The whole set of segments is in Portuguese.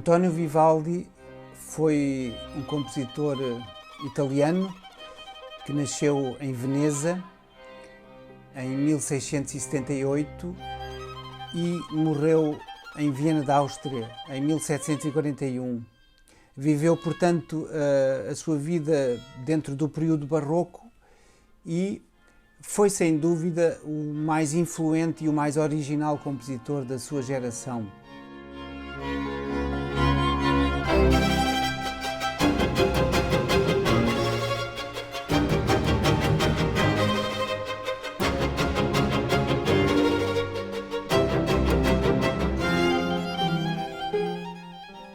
António Vivaldi foi um compositor italiano que nasceu em Veneza em 1678 e morreu em Viena da Áustria em 1741. Viveu, portanto, a sua vida dentro do período barroco e foi, sem dúvida, o mais influente e o mais original compositor da sua geração.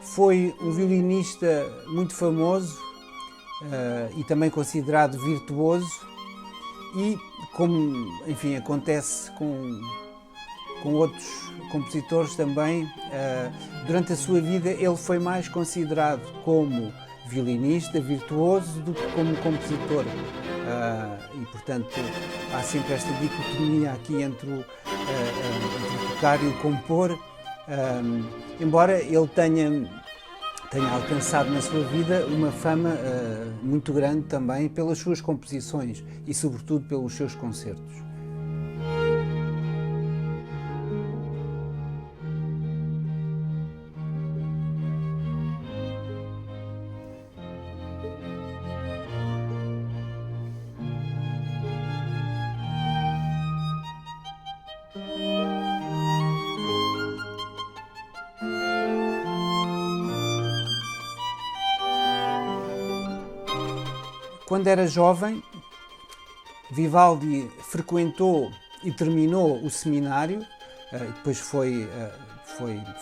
Foi um violinista muito famoso e também considerado virtuoso e, como enfim, acontece com outros compositores também, durante a sua vida ele foi mais considerado como violinista, virtuoso, do que como compositor. E, portanto, há sempre esta dicotomia aqui entre o tocar e o compor, embora ele tenha alcançado na sua vida uma fama muito grande também pelas suas composições e, sobretudo, pelos seus concertos. Quando era jovem, Vivaldi frequentou e terminou o seminário, depois foi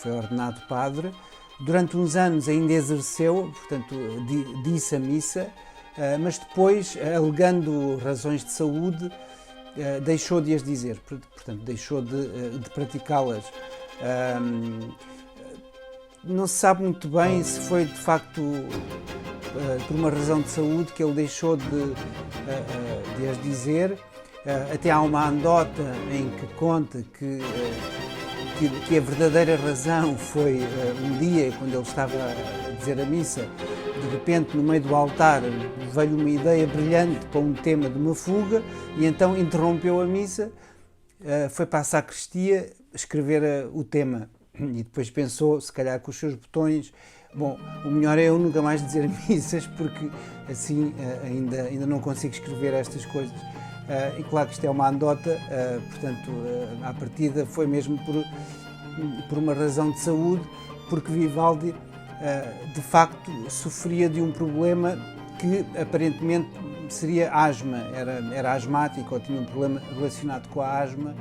ordenado padre. Durante uns anos ainda exerceu, portanto, disse a missa, mas depois, alegando razões de saúde, deixou de as dizer, portanto, deixou de praticá-las. Não se sabe muito bem se foi, de facto, por uma razão de saúde que ele deixou de as dizer. Até há uma anedota em que conta que a verdadeira razão foi um dia, quando ele estava a dizer a missa, de repente, no meio do altar, veio uma ideia brilhante para um tema de uma fuga e então interrompeu a missa, foi para a sacristia escrever o tema e depois pensou, se calhar com os seus botões, bom, o melhor é eu nunca mais dizer missas, porque assim ainda não consigo escrever estas coisas. E claro que isto é uma anedota, portanto, à partida foi mesmo por uma razão de saúde, porque Vivaldi, de facto, sofria de um problema que aparentemente seria asma, era asmático ou tinha um problema relacionado com a asma.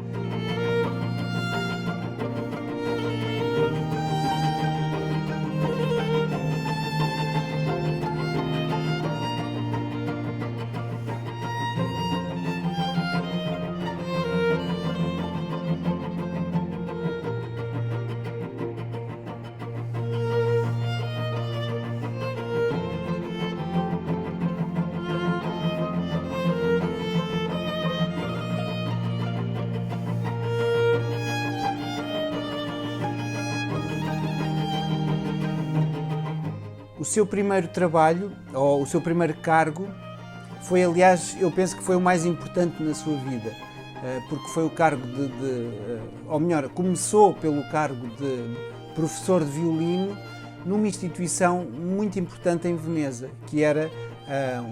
O seu primeiro trabalho, ou o seu primeiro cargo, foi, aliás, eu penso que foi o mais importante na sua vida, porque foi o cargo ou melhor, começou pelo cargo de professor de violino numa instituição muito importante em Veneza, que era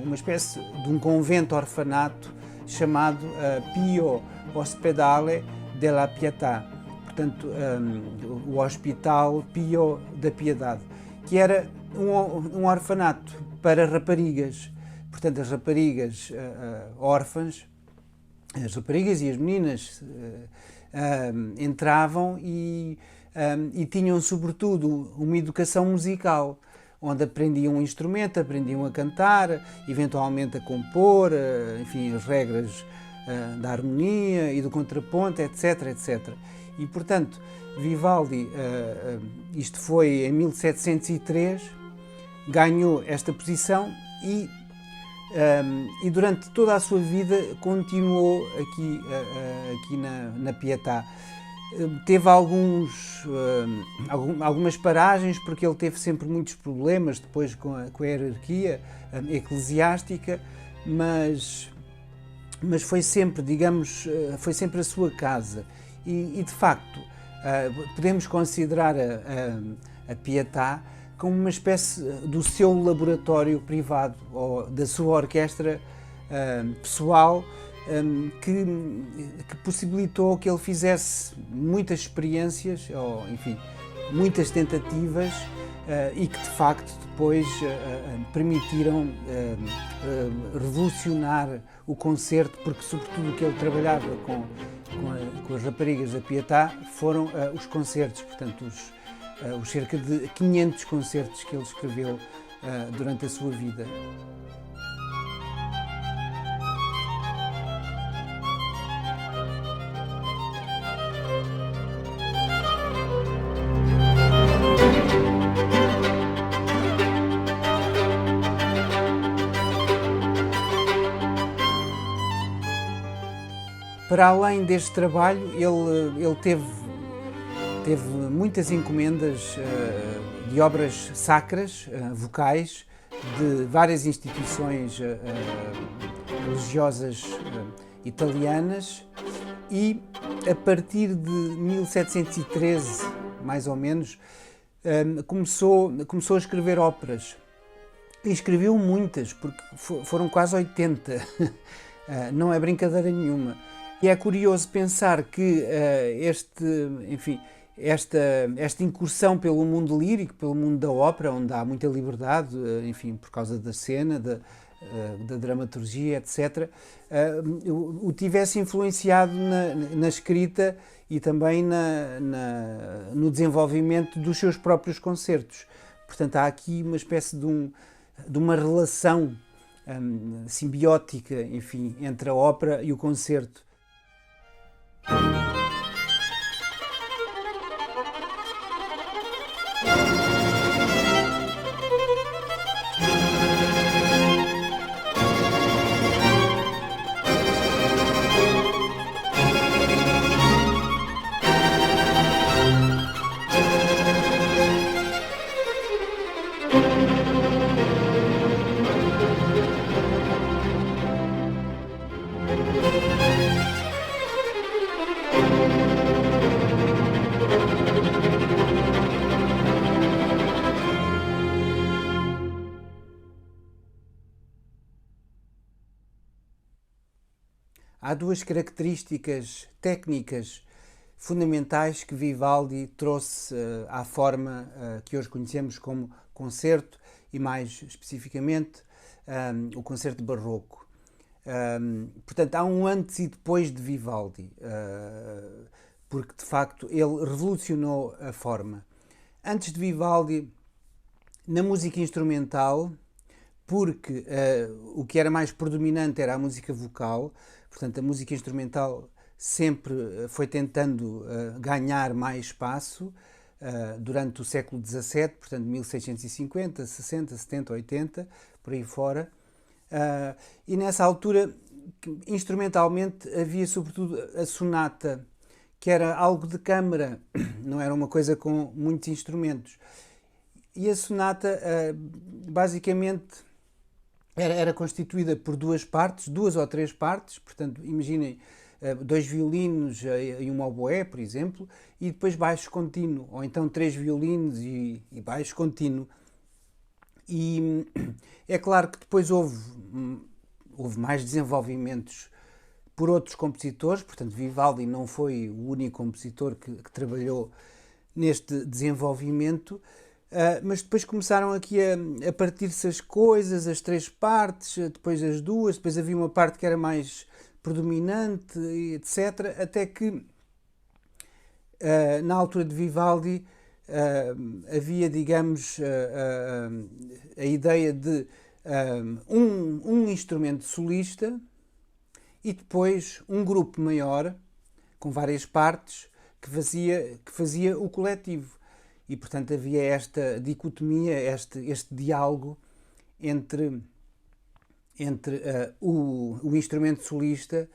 uma espécie de um convento-orfanato chamado Pio Ospedale della Pietà, portanto, o Hospital Pio da Piedade, que era um orfanato para raparigas. Portanto, as raparigas órfãs, as raparigas e as meninas entravam e tinham, sobretudo, uma educação musical, onde aprendiam um instrumento, aprendiam a cantar, eventualmente a compor, enfim, as regras da harmonia e do contraponto, etc, etc. E, portanto, Vivaldi, isto foi em 1703, ganhou esta posição e durante toda a sua vida continuou aqui na Pietà. Teve algumas paragens, porque ele teve sempre muitos problemas depois com a hierarquia eclesiástica, mas foi sempre, digamos, foi sempre a sua casa. E de facto, podemos considerar a Pietà como uma espécie do seu laboratório privado, ou da sua orquestra pessoal, que possibilitou que ele fizesse muitas experiências, ou enfim, muitas tentativas, e que de facto depois permitiram revolucionar o concerto, porque sobretudo o que ele trabalhava com as raparigas da Pietà foram os concertos, portanto os cerca de 500 concertos que ele escreveu durante a sua vida. Para além deste trabalho, ele teve muitas encomendas de obras sacras, vocais, de várias instituições religiosas italianas, e a partir de 1713, mais ou menos, começou a escrever óperas. E escreveu muitas, porque foram quase 80. Não é brincadeira nenhuma. E é curioso pensar que esta incursão pelo mundo lírico, pelo mundo da ópera, onde há muita liberdade, enfim, por causa da cena, da dramaturgia, etc., o tivesse influenciado na escrita e também no desenvolvimento dos seus próprios concertos. Portanto, há aqui uma espécie de uma relação simbiótica, enfim, entre a ópera e o concerto. Há duas características técnicas fundamentais que Vivaldi trouxe à forma que hoje conhecemos como concerto, e mais especificamente o concerto barroco. Portanto, há um antes e depois de Vivaldi, porque de facto ele revolucionou a forma. Antes de Vivaldi, na música instrumental, porque o que era mais predominante era a música vocal, portanto a música instrumental sempre foi tentando ganhar mais espaço durante o século XVII, portanto 1650, 60, 70, 80, por aí fora. E nessa altura, instrumentalmente, havia sobretudo a sonata, que era algo de câmara, não era uma coisa com muitos instrumentos. E a sonata, basicamente, era constituída por duas ou três partes, portanto, imaginem, dois violinos e um oboé, por exemplo, e depois baixo contínuo, ou então três violinos e baixo contínuo. E é claro que depois houve mais desenvolvimentos por outros compositores, portanto Vivaldi não foi o único compositor que trabalhou neste desenvolvimento, mas depois começaram aqui a partir-se as coisas, as três partes, depois as duas, depois havia uma parte que era mais predominante, etc. Até que, na altura de Vivaldi, havia, digamos, a ideia de um instrumento solista e depois um grupo maior, com várias partes, que fazia o coletivo. E, portanto, havia esta dicotomia, este diálogo entre o instrumento solista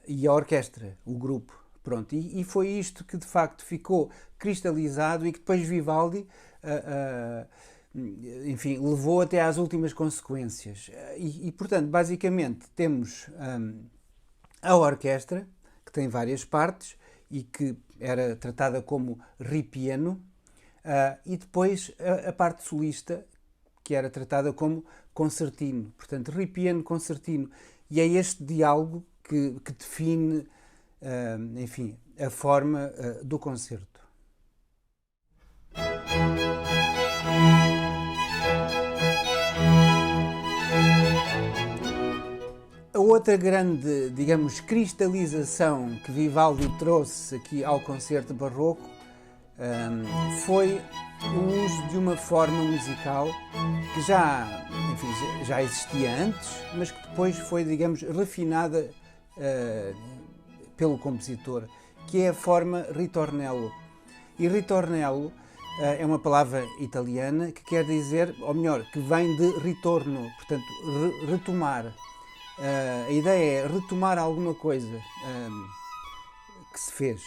e a orquestra, o grupo. Pronto, e foi isto que de facto ficou cristalizado e que depois Vivaldi, enfim, levou até às últimas consequências. Portanto, basicamente temos a orquestra, que tem várias partes e que era tratada como ripieno, e depois a parte solista, que era tratada como concertino. Portanto, ripieno, concertino. E é este diálogo que define, enfim, a forma do concerto. A outra grande, digamos, cristalização que Vivaldi trouxe aqui ao concerto barroco foi o uso de uma forma musical que enfim, já existia antes, mas que depois foi, digamos, refinada pelo compositor, que é a forma ritornello. E ritornello é uma palavra italiana que quer dizer, ou melhor, que vem de ritorno, portanto, retomar. A ideia é retomar alguma coisa que se fez.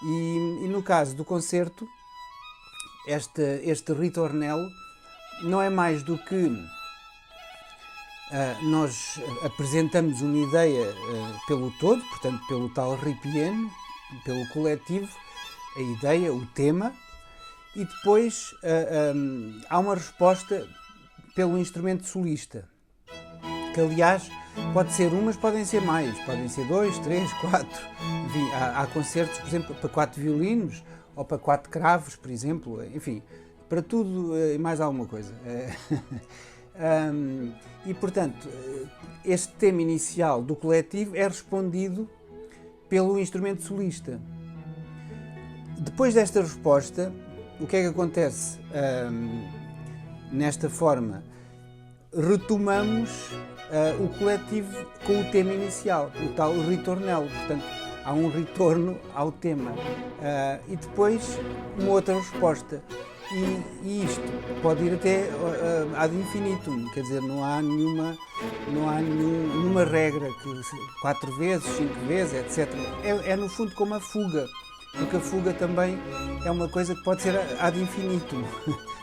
E no caso do concerto, este ritornello não é mais do que nós apresentamos uma ideia pelo todo, portanto, pelo tal ripieno, pelo coletivo, a ideia, o tema, e depois há uma resposta pelo instrumento solista, que aliás pode ser um, mas podem ser mais, podem ser 2, 3, 4. Enfim, há concertos, por exemplo, para 4 violinos ou para 4 cravos, por exemplo, enfim, para tudo e mais alguma coisa. E portanto, este tema inicial do coletivo é respondido pelo instrumento solista. Depois desta resposta, o que é que acontece? Nesta forma, retomamos o coletivo com o tema inicial, o tal ritornello. Portanto, há um retorno ao tema. E depois, uma outra resposta. E isto pode ir até ad infinitum, quer dizer, não há nenhuma regra, que 4 vezes, 5 vezes, etc. É no fundo como a fuga, porque a fuga também é uma coisa que pode ser ad infinitum.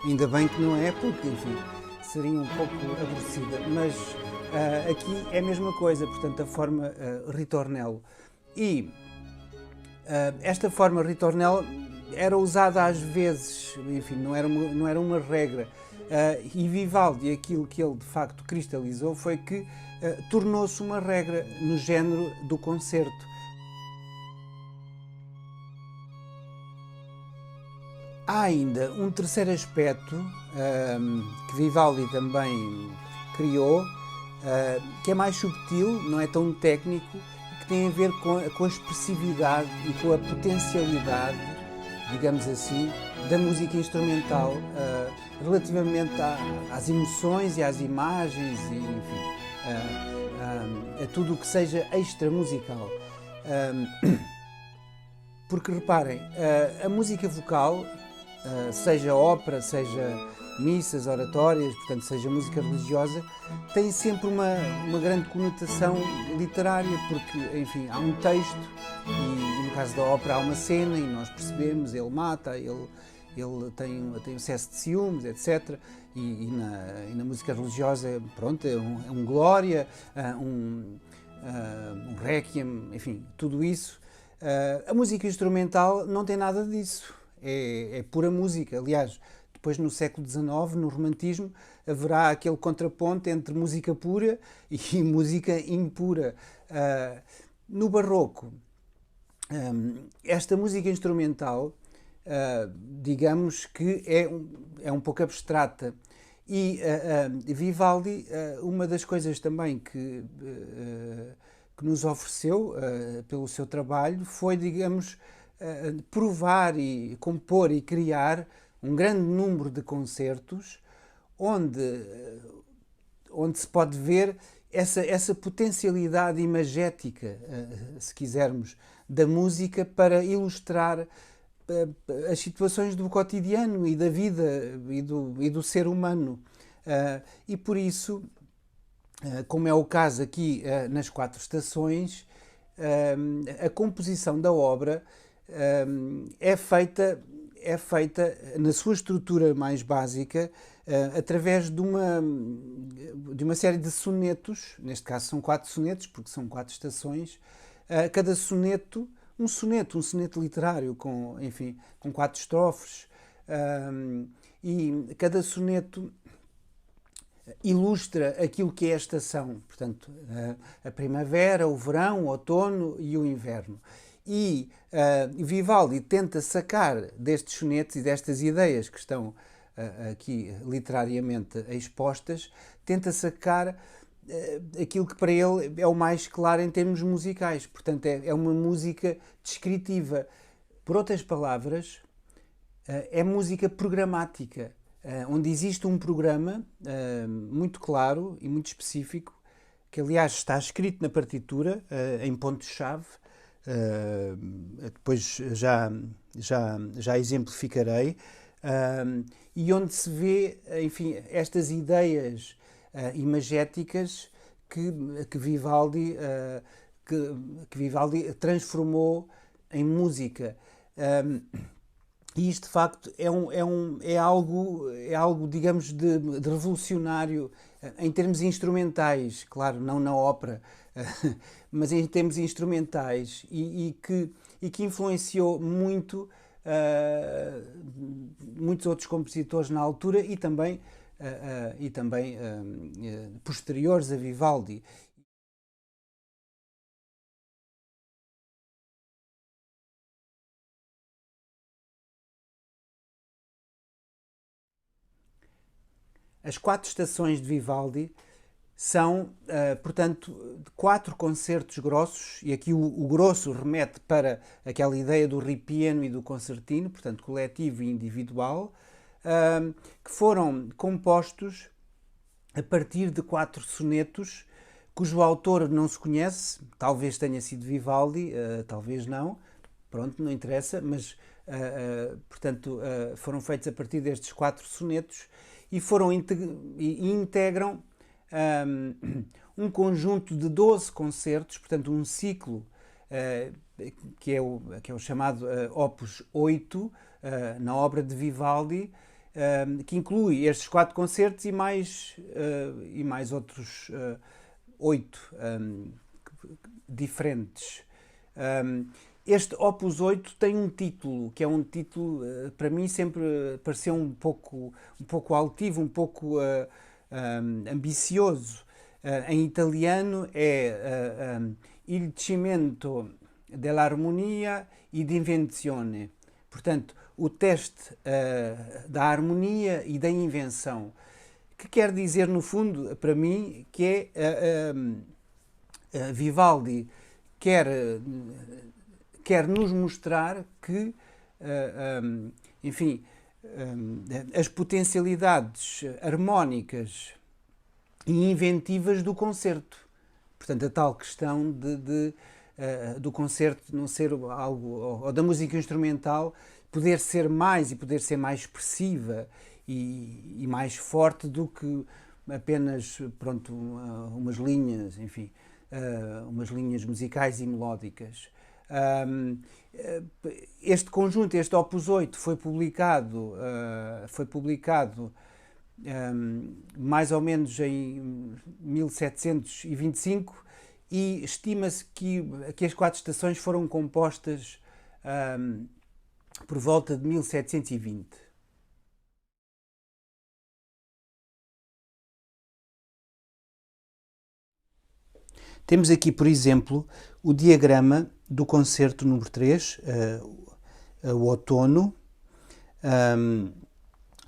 Ainda bem que não é, porque, enfim, seria um pouco aborrecida, mas aqui é a mesma coisa, portanto, a forma ritornello. E esta forma ritornello era usada às vezes, enfim, não era uma regra. E Vivaldi, aquilo que ele de facto cristalizou foi que tornou-se uma regra no género do concerto. Há ainda um terceiro aspecto que Vivaldi também criou, que é mais subtil, não é tão técnico, que tem a ver com a expressividade e com a potencialidade, digamos assim, da música instrumental relativamente às emoções e às imagens e, enfim, a tudo o que seja extra-musical. Porque, reparem, a música vocal, seja ópera, seja missas, oratórias, portanto, seja música religiosa, tem sempre uma grande conotação literária, porque, enfim, há um texto e no caso da ópera há uma cena e nós percebemos, ele mata, ele tem excesso de ciúmes, etc. E na música religiosa, pronto, é um glória, um requiem, enfim, tudo isso. A música instrumental não tem nada disso, é pura música. Aliás, depois no século XIX, no romantismo, haverá aquele contraponto entre música pura e música impura. No barroco, esta música instrumental, digamos que é um pouco abstrata. E Vivaldi, uma das coisas também que nos ofereceu pelo seu trabalho foi, digamos, provar e compor e criar um grande número de concertos onde se pode ver essa potencialidade imagética, se quisermos, da música para ilustrar as situações do cotidiano e da vida e do ser humano. E por isso, como é o caso aqui nas 4 estações, a composição da obra é feita na sua estrutura mais básica através de uma série de sonetos. Neste caso são 4 sonetos, porque são 4 estações. Cada soneto, um soneto literário com 4 estrofes, e cada soneto ilustra aquilo que é a estação, portanto, a primavera, o verão, o outono e o inverno. E Vivaldi tenta sacar destes sonetos e destas ideias que estão aqui literariamente expostas, tenta sacar aquilo que para ele é o mais claro em termos musicais. Portanto, é uma música descritiva. Por outras palavras, é música programática, onde existe um programa muito claro e muito específico, que aliás está escrito na partitura, em pontos-chave. Depois já exemplificarei, e onde se vê, enfim, estas ideias imagéticas que Vivaldi transformou em música. E isto, de facto, é algo, digamos, de revolucionário em termos instrumentais, claro, não na ópera, mas em termos instrumentais, e que influenciou muitos outros compositores na altura e também posteriores a Vivaldi. As 4 estações de Vivaldi são, portanto, 4 concertos grossos, e aqui o grosso remete para aquela ideia do ripieno e do concertino, portanto, coletivo e individual, que foram compostos a partir de 4 sonetos, cujo autor não se conhece, talvez tenha sido Vivaldi, talvez não, pronto, não interessa, mas, portanto, foram feitos a partir destes 4 sonetos e integram um conjunto de 12 concertos, portanto um ciclo que é o chamado Opus 8 na obra de Vivaldi, que inclui estes 4 concertos e mais outros 8 diferentes. Este Opus 8 tem um título, que é um título, para mim, sempre pareceu um pouco altivo, um pouco ambicioso. Em italiano é Il cimento dell'armonia e d'invenzione. Portanto, o teste da harmonia e da invenção. Que quer dizer, no fundo, para mim, que é Vivaldi quer nos mostrar que, enfim, as potencialidades harmónicas e inventivas do concerto. Portanto, a tal questão do concerto não ser algo, ou da música instrumental poder ser mais expressiva e mais forte do que apenas, pronto, umas linhas, enfim, umas linhas musicais e melódicas. Este conjunto, este Opus 8, foi publicado mais ou menos em 1725 e estima-se que as 4 estações foram compostas por volta de 1720. Temos aqui, por exemplo, o diagrama do concerto número 3, o outono.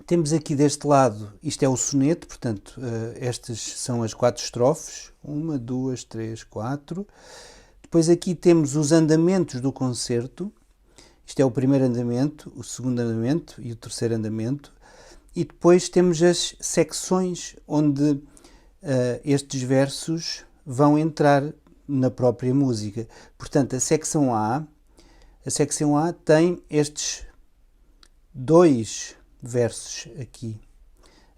Temos aqui deste lado, isto é o soneto, portanto, estas são as 4 estrofes, 1, 2, 3, 4. Depois aqui temos os andamentos do concerto, isto é o primeiro andamento, o segundo andamento e o terceiro andamento. E depois temos as secções onde estes versos vão entrar na própria música. Portanto, a secção A tem estes 2 versos aqui.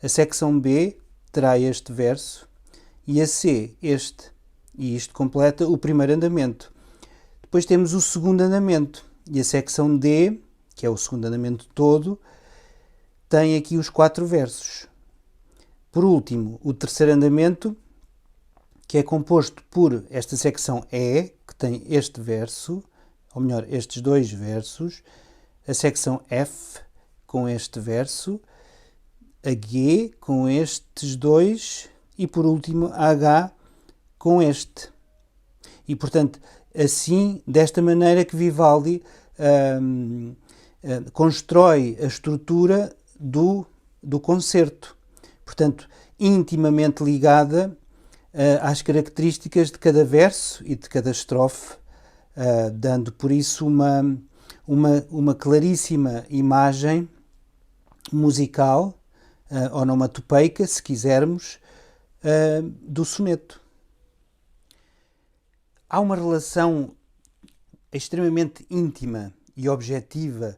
A secção B terá este verso e a C este. E isto completa o primeiro andamento. Depois temos o segundo andamento, e a secção D, que é o segundo andamento todo, tem aqui os 4 versos. Por último, o terceiro andamento, que é composto por esta secção E, que tem este verso, ou melhor, estes 2 versos, a secção F com este verso, a G com estes 2 e, por último, a H com este. E, portanto, assim, desta maneira que Vivaldi constrói a estrutura do concerto. Portanto, intimamente ligada às características de cada verso e de cada estrofe, dando por isso uma claríssima imagem musical, onomatopeica, se quisermos, do soneto. Há uma relação extremamente íntima e objetiva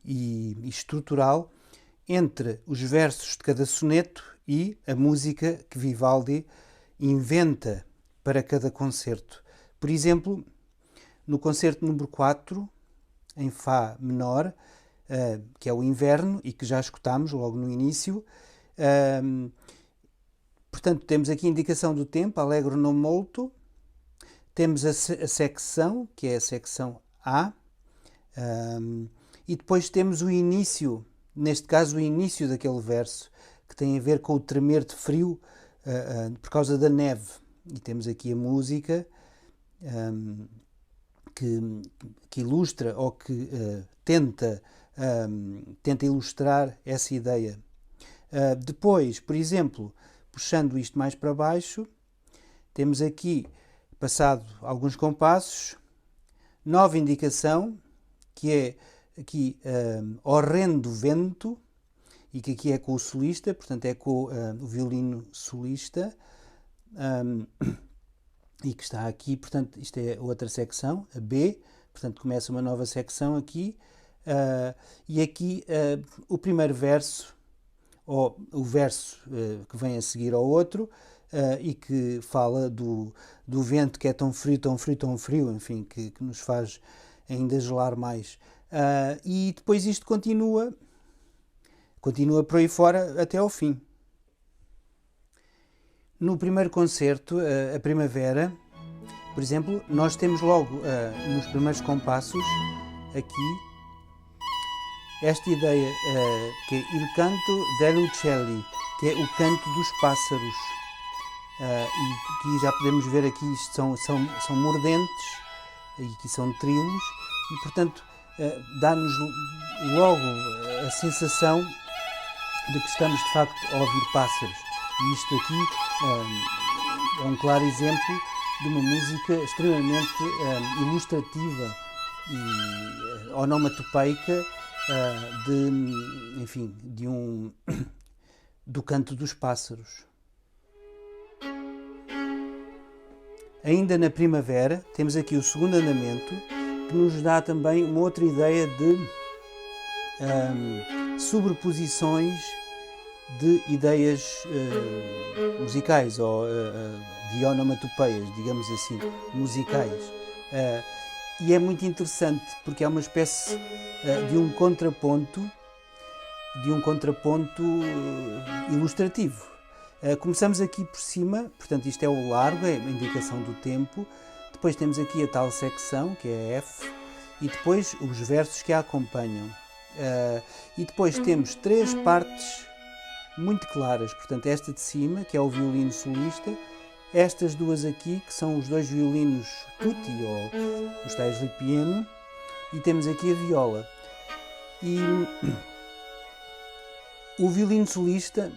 e estrutural entre os versos de cada soneto e a música que Vivaldi inventa para cada concerto. Por exemplo, no concerto número 4, em Fá menor, que é o Inverno e que já escutámos logo no início, portanto, temos aqui a indicação do tempo, Allegro non molto, temos a secção, que é a secção A, e depois temos o início, neste caso o início daquele verso, que tem a ver com o tremer de frio por causa da neve. E temos aqui a música que ilustra ou que tenta ilustrar essa ideia. Depois, por exemplo, puxando isto mais para baixo, temos aqui, passado alguns compassos, nova indicação, que é aqui horrendo vento, e que aqui é com o solista, portanto é com o violino solista, e que está aqui, portanto isto é outra secção, a B, portanto começa uma nova secção aqui, e aqui o primeiro verso, ou o verso que vem a seguir ao outro, e que fala do vento que é tão frio, tão frio, tão frio, enfim, que nos faz ainda gelar mais. E depois isto continua por aí fora até ao fim. No primeiro concerto, a Primavera, por exemplo, nós temos logo nos primeiros compassos aqui esta ideia que é Il canto degli uccelli, que é o canto dos pássaros. E que já podemos ver aqui, isto são mordentes, e aqui são trilos, e portanto dá-nos logo a sensação de que estamos de facto a ouvir pássaros. E isto aqui é um claro exemplo de uma música extremamente ilustrativa e onomatopeica do canto dos pássaros. Ainda na Primavera, temos aqui o segundo andamento, que nos dá também uma outra ideia de sobreposições de ideias musicais, ou de onomatopeias, digamos assim, musicais. E é muito interessante, porque é uma espécie de um contraponto ilustrativo. Começamos aqui por cima, portanto isto é o largo, é a indicação do tempo, depois temos aqui a tal secção, que é a F, e depois os versos que a acompanham. E depois temos 3 partes muito claras, portanto esta de cima, que é o violino solista, estas duas aqui, que são os 2 violinos tutti, ou os tais ripieno, e temos aqui a viola. E o violino solista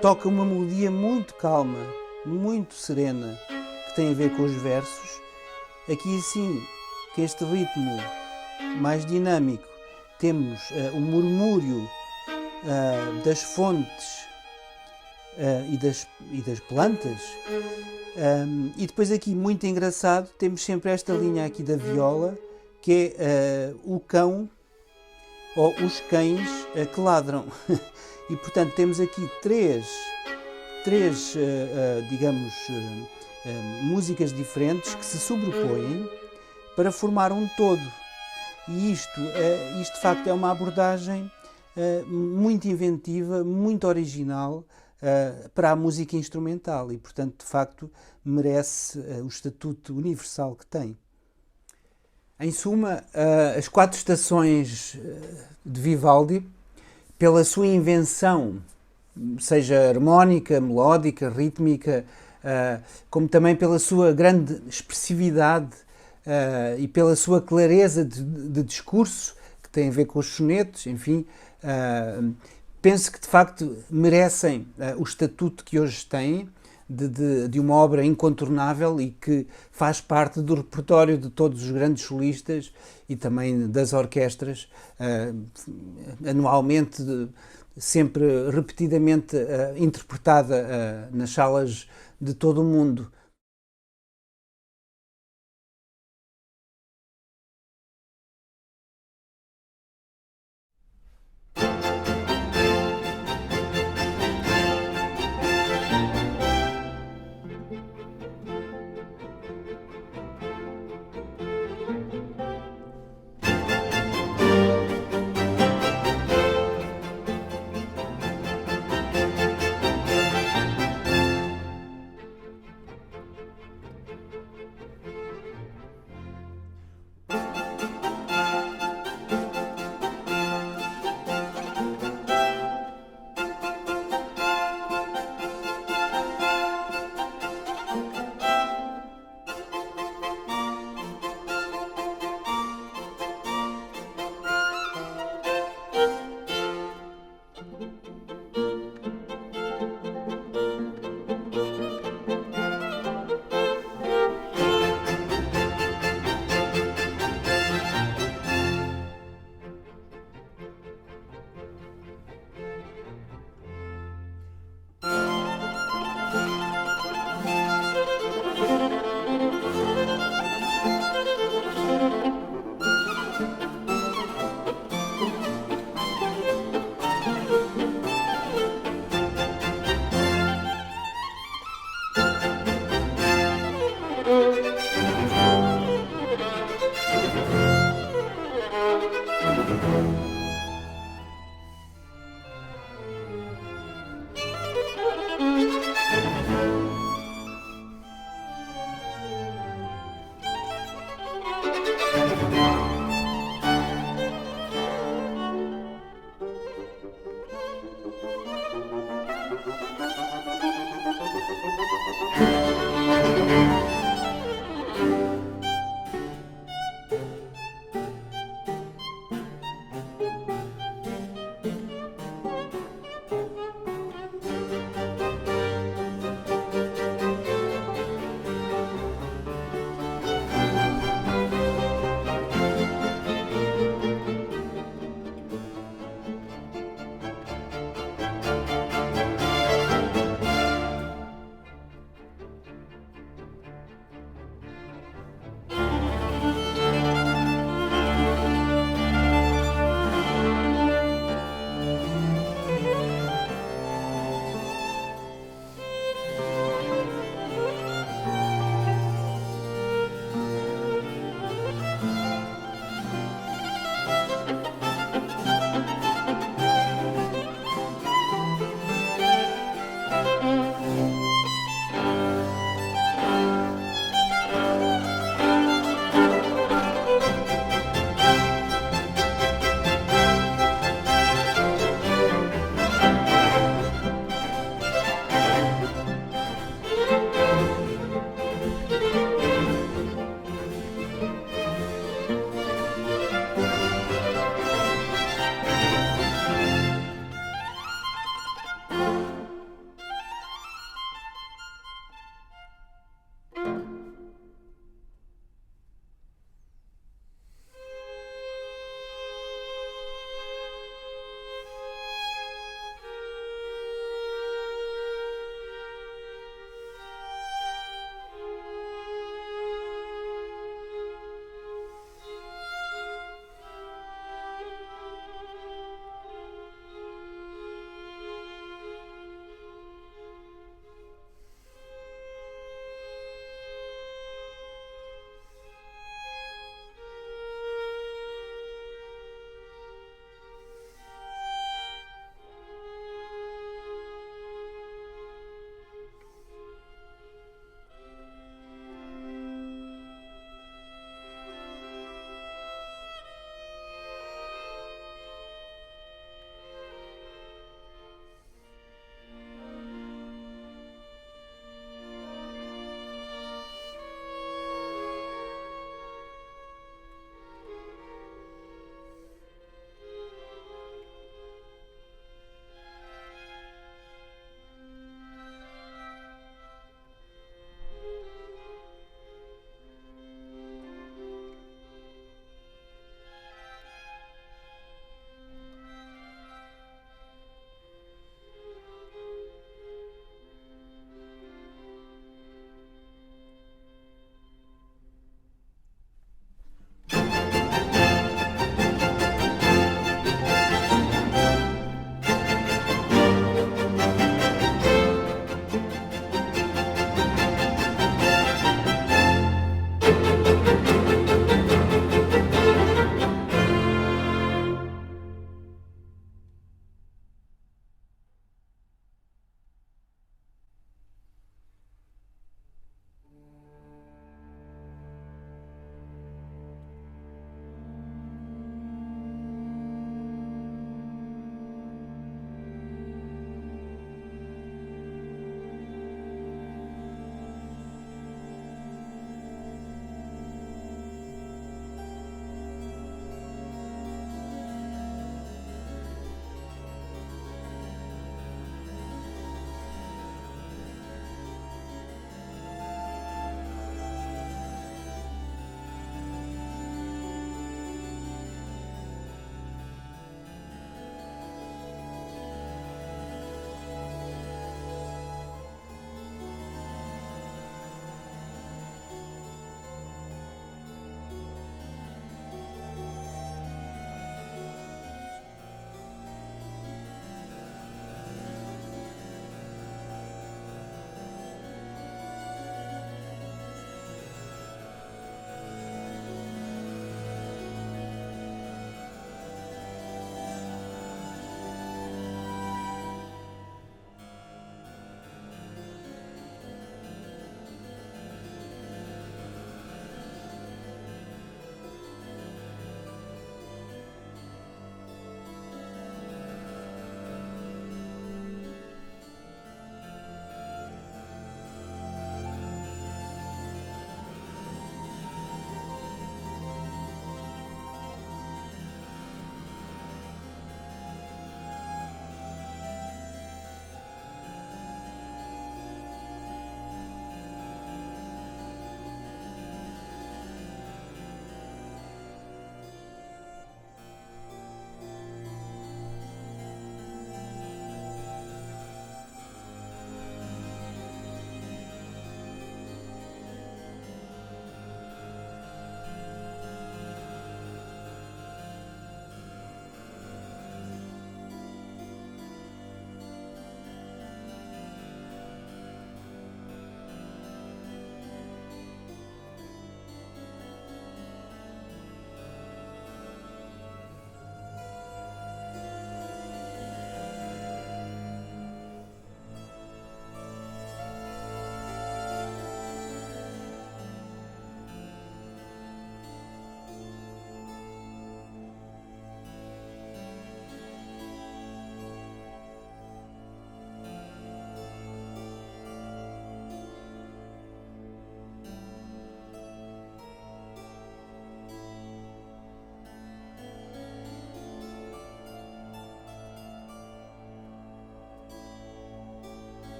toca uma melodia muito calma, muito serena, que tem a ver com os versos. Aqui assim, que este ritmo mais dinâmico, temos o murmúrio das fontes e das plantas, e depois aqui, muito engraçado, temos sempre esta linha aqui da viola, que é o cão, ou os cães que ladram. E portanto temos aqui três digamos, músicas diferentes que se sobrepõem para formar um todo. E isto de facto é uma abordagem muito inventiva, muito original para a música instrumental e, portanto, de facto, merece o estatuto universal que tem. Em suma, as quatro estações de Vivaldi, pela sua invenção, seja harmónica, melódica, rítmica, como também pela sua grande expressividade e pela sua clareza de discurso, que tem a ver com os sonetos, enfim, penso que de facto merecem o estatuto que hoje têm, de uma obra incontornável e que faz parte do repertório de todos os grandes solistas e também das orquestras, anualmente, sempre repetidamente interpretada nas salas de todo o mundo.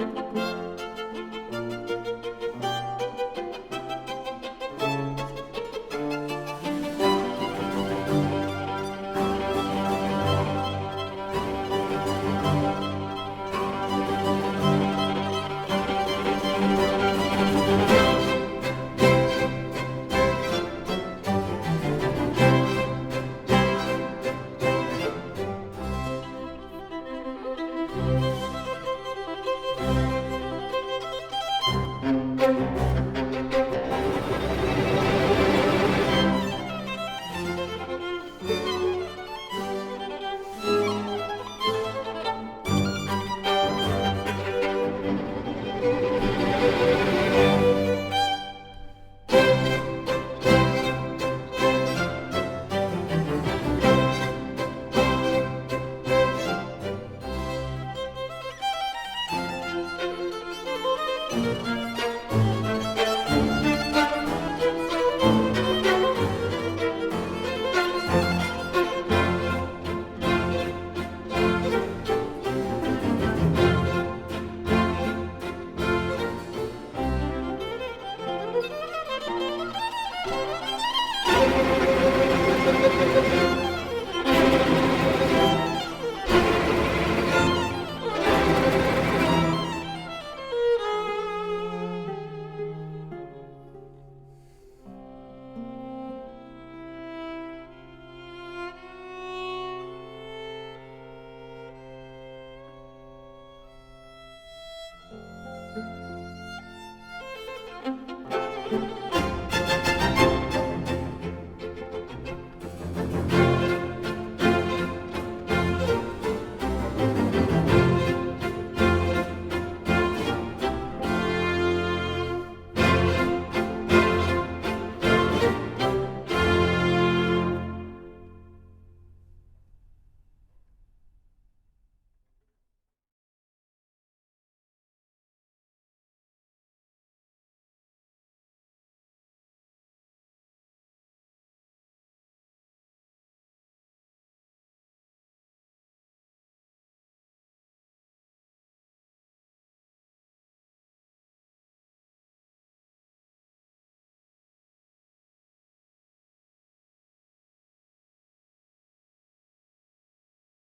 Música